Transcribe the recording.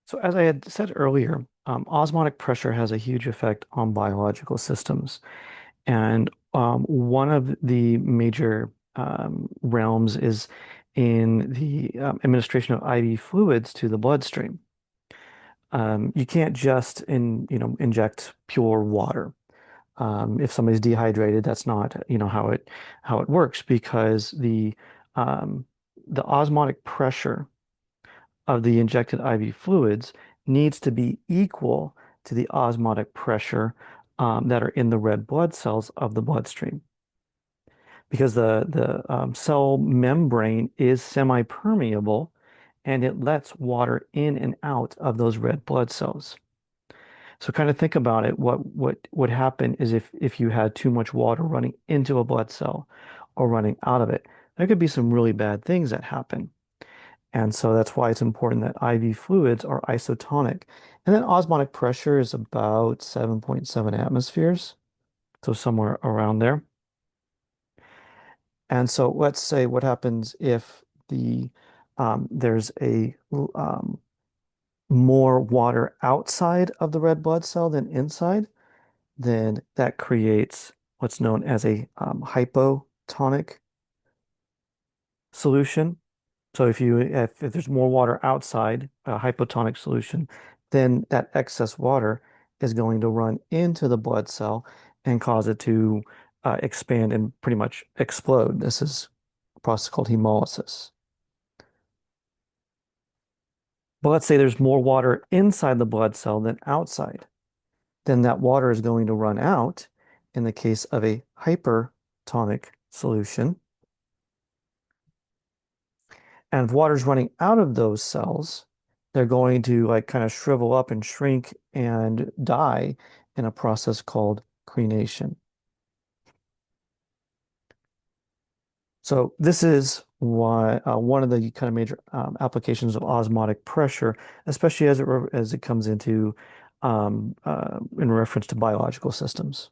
So as I had said earlier, osmotic pressure has a huge effect on biological systems. And one of the major realms is in the administration of IV fluids to the bloodstream. You can't just inject pure water. If somebody's dehydrated, that's not, how it works because um, the osmotic pressure of the injected IV fluids needs to be equal to the osmotic pressure that are in the red blood cells of the bloodstream. Because the cell membrane is semi-permeable and it lets water in and out of those red blood cells. So kind of think about it. What would happen is if you had too much water running into a blood cell or running out of it, there could be some really bad things that happen. And so that's why it's important that IV fluids are isotonic. And then osmotic pressure is about 7.7 atmospheres, so somewhere around there. And so let's say what happens if there's a more water outside of the red blood cell than inside, then that creates what's known as a hypotonic solution. So if there's more water outside a hypotonic solution, then that excess water is going to run into the blood cell and cause it to expand and pretty much explode. This is a process called hemolysis. But let's say there's more water inside the blood cell than outside. Then that water is going to run out in the case of a hypertonic solution. And if water's running out of those cells, they're going to like kind of shrivel up and shrink and die in a process called crenation. So this is why one of the kind of major applications of osmotic pressure, especially as it comes into in reference to biological systems.